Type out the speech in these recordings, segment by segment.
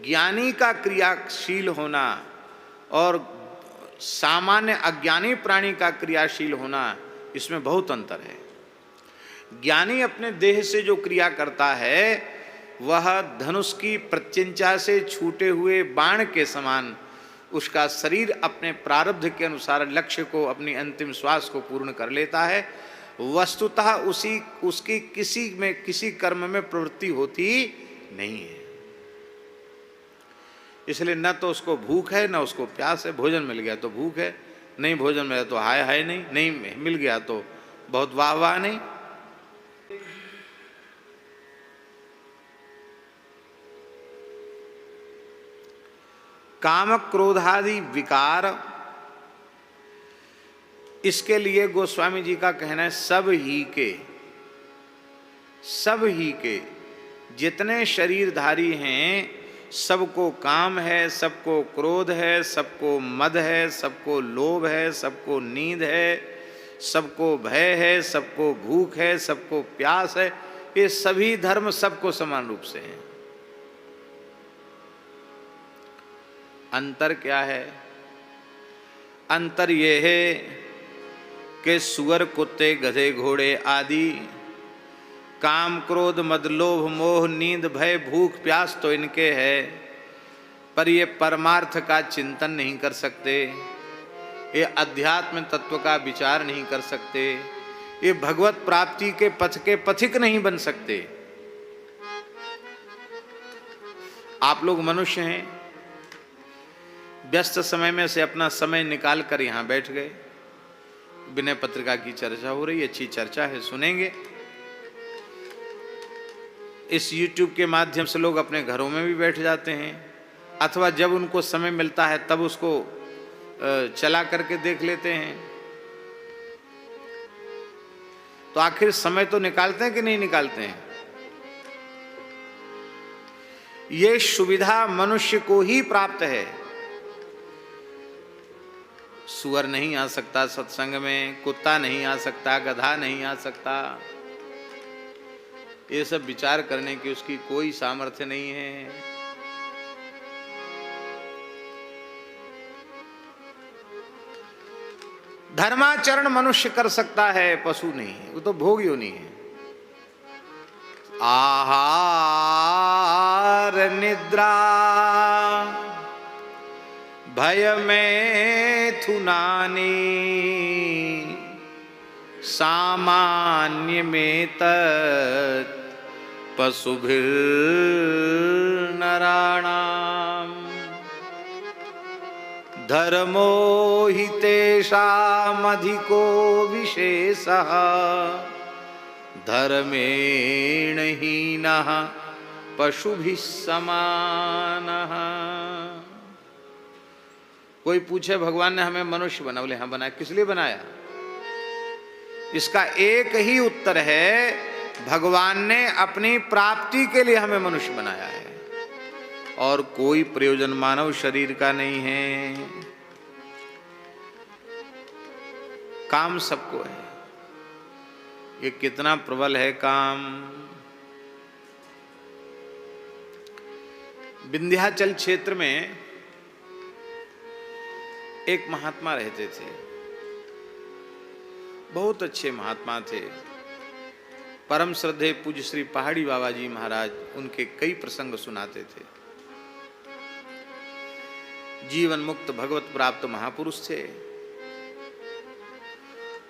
ज्ञानी का क्रियाशील होना और सामान्य अज्ञानी प्राणी का क्रियाशील होना, इसमें बहुत अंतर है। ज्ञानी अपने देह से जो क्रिया करता है वह धनुष की प्रत्यंचा से छूटे हुए बाण के समान उसका शरीर अपने प्रारब्ध के अनुसार लक्ष्य को, अपनी अंतिम श्वास को पूर्ण कर लेता है। वस्तुतः उसकी किसी कर्म में प्रवृत्ति होती नहीं है। इसलिए न तो उसको भूख है न उसको प्यास है। भोजन मिल गया तो भूख है, नहीं भोजन मिला तो हाय हाय नहीं, नहीं मिल गया तो बहुत वाह वाह नहीं। काम क्रोधादि विकार, इसके लिए गोस्वामी जी का कहना है सब ही के जितने शरीरधारी हैं सबको काम है, सबको क्रोध है, सबको मद है, सबको लोभ है, सबको नींद है, सबको भय है, सबको भूख है, सबको प्यास है। ये सभी धर्म सबको समान रूप से हैं। अंतर क्या है? अंतर ये है कि सुअर, कुत्ते, गधे, घोड़े आदि काम, क्रोध, मद, लोभ, मोह, नींद, भय, भूख, प्यास तो इनके है, पर ये परमार्थ का चिंतन नहीं कर सकते, ये अध्यात्म तत्व का विचार नहीं कर सकते, ये भगवत प्राप्ति के पथ के पथिक नहीं बन सकते। आप लोग मनुष्य हैं, व्यस्त समय में से अपना समय निकाल कर यहाँ बैठ गए। विनय पत्रिका की चर्चा हो रही है, अच्छी चर्चा है, सुनेंगे। इस YouTube के माध्यम से लोग अपने घरों में भी बैठ जाते हैं, अथवा जब उनको समय मिलता है तब उसको चला करके देख लेते हैं। तो आखिर समय तो निकालते हैं कि नहीं निकालते हैं? ये सुविधा मनुष्य को ही प्राप्त है। सुअर नहीं आ सकता सत्संग में, कुत्ता नहीं आ सकता, गधा नहीं आ सकता, ये सब विचार करने की उसकी कोई सामर्थ्य नहीं है। धर्माचरण मनुष्य कर सकता है, पशु नहीं, वो तो भोग योनि है। आहार निद्रा भय में थुनानी सामान्य में तत् पशुभिर्नराणाम धर्मो हि तेषामधिको विशेषः धर्मेण हीनः पशुभिः समानः। कोई पूछे भगवान ने हमें मनुष्य बना, बोले हाँ बनाया। किस लिए बनाया? इसका एक ही उत्तर है, भगवान ने अपनी प्राप्ति के लिए हमें मनुष्य बनाया है, और कोई प्रयोजन मानव शरीर का नहीं है। काम सबको है। ये कितना प्रबल है काम। विंध्याचल क्षेत्र में एक महात्मा रहते थे, बहुत अच्छे महात्मा थे। परम श्रद्धेय पूज्य श्री पहाड़ी बाबा जी महाराज उनके कई प्रसंग सुनाते थे। जीवन मुक्त भगवत प्राप्त महापुरुष थे।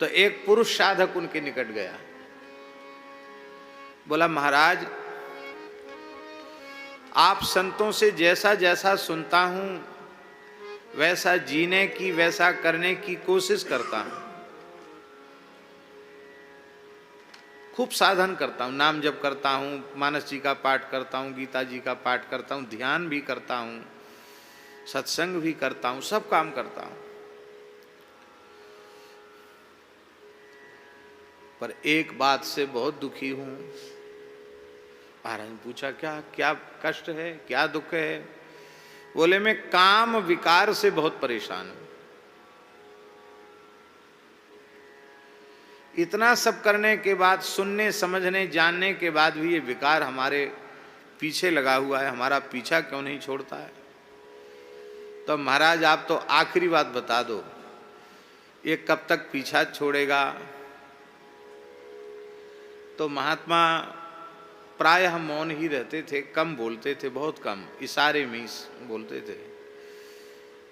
तो एक पुरुष साधक उनके निकट गया, बोला महाराज आप संतों से जैसा जैसा सुनता हूं वैसा जीने की, वैसा करने की कोशिश करता हूं। खूब साधन करता हूं, नाम जप करता हूं, मानस जी का पाठ करता हूं, गीता जी का पाठ करता हूं, ध्यान भी करता हूं, सत्संग भी करता हूं, सब काम करता हूं, पर एक बात से बहुत दुखी हूं। महाराज ने पूछा क्या क्या कष्ट है, क्या दुख है? बोले मैं काम विकार से बहुत परेशान हूं। इतना सब करने के बाद, सुनने समझने जानने के बाद भी ये विकार हमारे पीछे लगा हुआ है, हमारा पीछा क्यों नहीं छोड़ता है? तो महाराज आप तो आखिरी बात बता दो, ये कब तक पीछा छोड़ेगा? तो महात्मा प्रायः मौन ही रहते थे, कम बोलते थे, बहुत कम, इशारे में ही बोलते थे।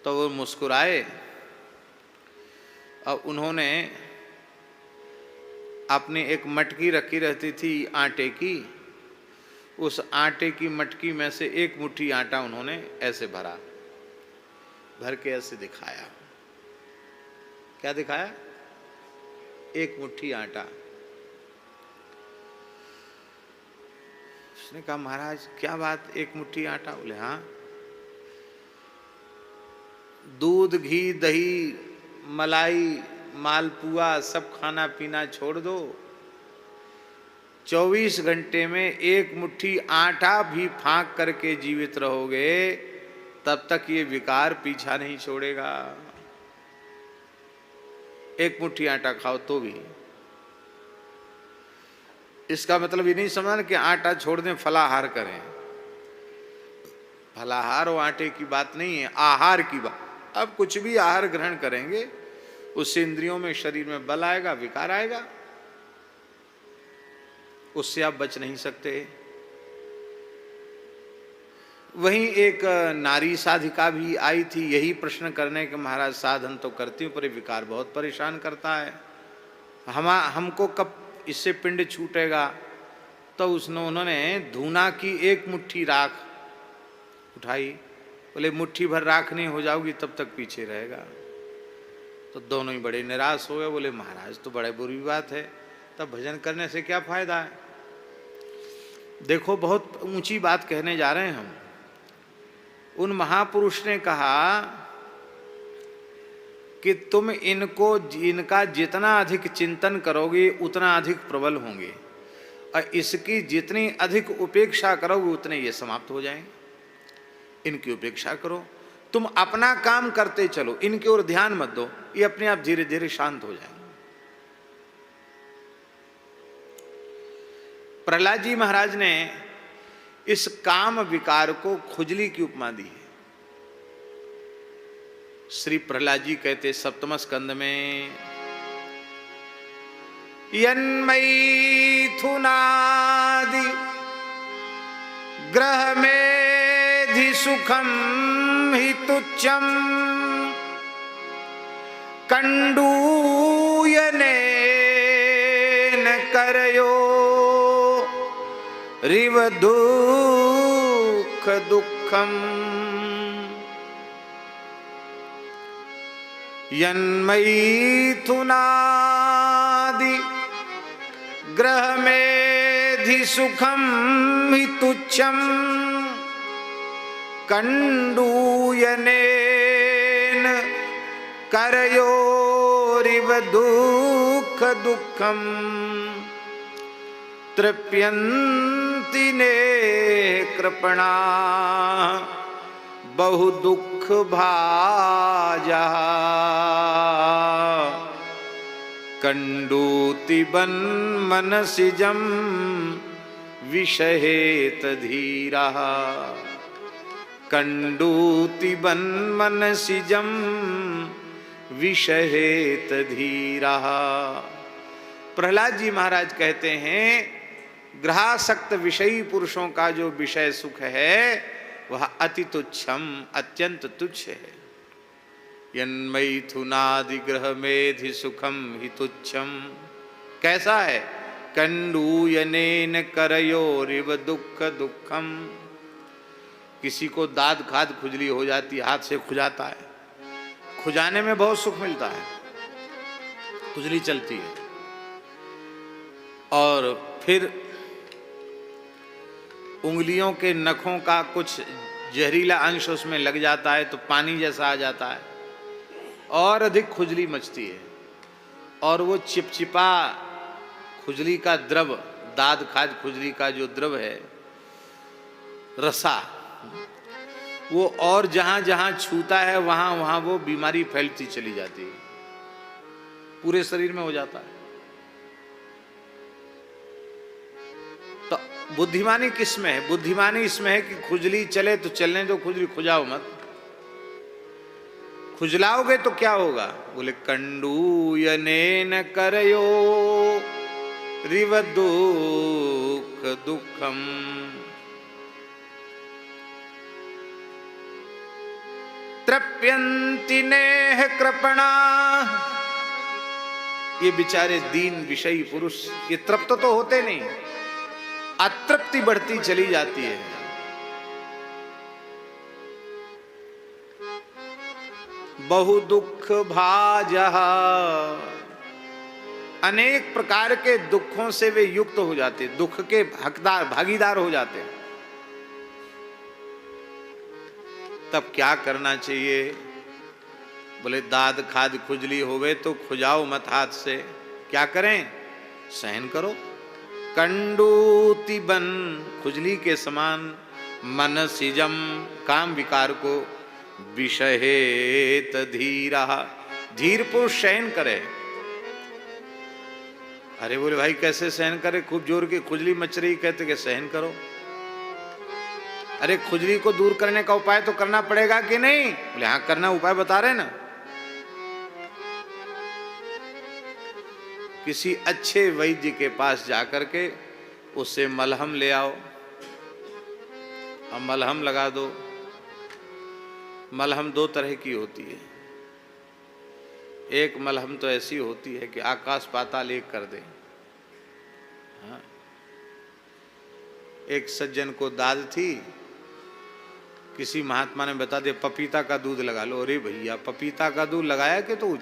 तो वो मुस्कुराए और उन्होंने अपनी एक मटकी रखी रहती थी आटे की, उस आटे की मटकी में से एक मुट्ठी आटा उन्होंने ऐसे भरा, भर के ऐसे दिखाया। क्या दिखाया? एक मुट्ठी आटा। उसने कहा महाराज क्या बात, एक मुट्ठी आटा? बोले हाँ। दूध, घी, दही, मलाई, मालपुआ सब खाना पीना छोड़ दो, 24 घंटे में एक मुट्ठी आटा भी फाँक करके जीवित रहोगे, तब तक ये विकार पीछा नहीं छोड़ेगा। एक मुट्ठी आटा खाओ तो भी। इसका मतलब ये नहीं समझना कि आटा छोड़ दें, फलाहार करें। फलाहार और आटे की बात नहीं है, आहार की बात। अब कुछ भी आहार ग्रहण करेंगे उससे इंद्रियों में, शरीर में बल आएगा, विकार आएगा, उससे आप बच नहीं सकते। वहीं एक नारी साधिका भी आई थी यही प्रश्न करने के, महाराज साधन तो करती हूँ पर विकार बहुत परेशान करता है, हमको कब इससे पिंड छूटेगा? तो उन्होंने धूना की एक मुट्ठी राख उठाई, बोले मुट्ठी भर राख नहीं हो जाओगी तब तक पीछे रहेगा। तो दोनों ही बड़े निराश हो गए, बोले महाराज तो बड़े बुरी बात है, तब भजन करने से क्या फायदा है? देखो बहुत ऊंची बात कहने जा रहे हैं हम। उन महापुरुष ने कहा कि तुम इनका जितना अधिक चिंतन करोगे उतना अधिक प्रबल होंगे, और इसकी जितनी अधिक उपेक्षा करोगे उतने ये समाप्त हो जाएंगे। इनकी उपेक्षा करो, तुम अपना काम करते चलो, इनकी ओर ध्यान मत दो, ये अपने आप धीरे धीरे शांत हो जाएंगे। प्रहलाद जी महाराज ने इस काम विकार को खुजली की उपमा दी है। श्री प्रहलाद जी कहते सप्तम स्कंद में, यन्मैथुनादि ग्रह मेधि सुखम हि तुच्छम कंडूयनेन करयो रिव दुख दुखम। यन्मैथुनादि ग्रह मेधि सुखम हि तुच्छम कंडूयनेन करयोरिव दुख दुखम। तृप्यन्ति ने कृपणा बहु दुख भाजा कंडूतिबन मनसिजम विषहेत धीरा। कंडूतिबन मनसिजम विषहेत धीरा। प्रहलाद जी महाराज कहते हैं ग्रहासक्त विषयी पुरुषों का जो विषय सुख है वह अति तुच्छम, अत्यंत तुच्छ है। यन्मैथुनादि ग्रह मेधि सुखम हि तुच्छम, कैसा है? कंडूयनेन करयोरिव दुख दुखम। किसी को दाद खाद खुजली हो जाती, हाथ से खुजाता है, खुजाने में बहुत सुख मिलता है, खुजली चलती है, और फिर उंगलियों के नखों का कुछ जहरीला अंश उसमें लग जाता है तो पानी जैसा आ जाता है और अधिक खुजली मचती है। और वो चिपचिपा खुजली का द्रव, दाद खाद खुजली का जो द्रव है रसा, वो और जहां जहां छूता है वहां वहां वो बीमारी फैलती चली जाती है, पूरे शरीर में हो जाता है। तो बुद्धिमानी किस में है? बुद्धिमानी इसमें है कि खुजली चले तो चलने दो, खुजली खुजाओ मत। खुजलाओगे तो क्या होगा? बोले कंडूयनेन करयो रिव दुख दुखम। तृप्यन्ति नेह कृपणा। ये बेचारे दीन विषयी पुरुष ये तृप्त तो होते नहीं, अतृप्ति बढ़ती चली जाती है। बहु दुख भाजः, अनेक प्रकार के दुखों से वे युक्त हो जाते, दुख के हकदार भागीदार हो जाते हैं। तब क्या करना चाहिए? बोले दाद खाद खुजली होवे तो खुजाओ मत हाथ से। क्या करें? सहन करो। कंडूति बन, खुजली के समान, मन सिजम, काम विकार को, विषहेत धीरा, धीर पुरुष सहन करे। अरे बोले भाई कैसे सहन करे? खूब जोर की खुजली मच रही, कहते कि सहन करो। अरे खुजली को दूर करने का उपाय तो करना पड़ेगा कि नहीं? बोले हाँ करना, उपाय बता रहे ना। किसी अच्छे वैद्य के पास जाकर के उससे मलहम ले आओ और मलहम लगा दो। मलहम दो तरह की होती है। एक मलहम तो ऐसी होती है कि आकाश पाताल एक कर दे। हाँ। एक सज्जन को दाद थी, किसी महात्मा ने बता दिया पपीता का दूध लगा लो। अरे भैया पपीता का दूध लगाया कि तो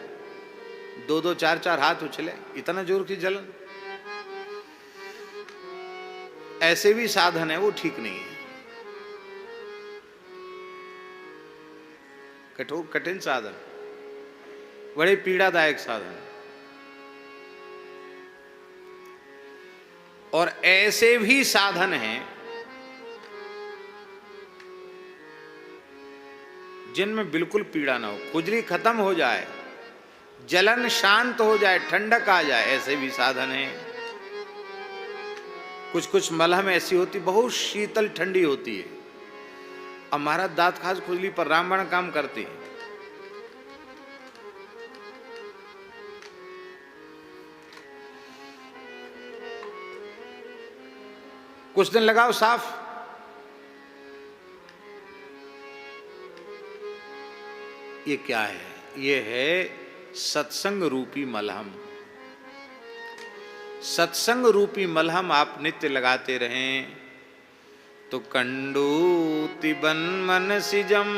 दो दो चार चार हाथ उछले, इतना जोर की जलन। ऐसे भी साधन है, वो ठीक नहीं है। कठोर कठिन साधन, बड़े पीड़ादायक साधन। और ऐसे भी साधन हैं जिनमें बिल्कुल पीड़ा ना हो, खुजली खत्म हो जाए, जलन शांत हो जाए, ठंडक आ जाए, ऐसे भी साधन हैं। कुछ कुछ मलहम ऐसी होती बहुत शीतल ठंडी होती है। हमारा दांत खास खुजली पर रामबाण काम करती है। कुछ दिन लगाओ साफ, ये क्या है? ये है सत्संग रूपी मलहम। सत्संग रूपी मलहम आप नित्य लगाते रहें तो कंडूति बन मन सिजम।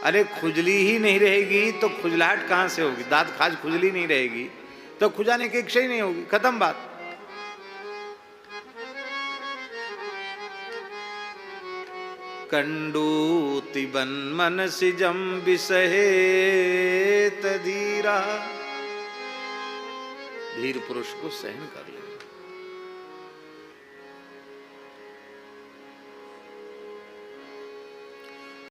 अरे खुजली ही नहीं रहेगी तो खुजलाहट कहां से होगी? दांत खाज खुजली नहीं रहेगी तो खुजाने की इच्छा ही नहीं होगी, खत्म बात। कंडूति बन मन सिजम विसहेत धीरा। धीर पुरुष को सहन कर ले।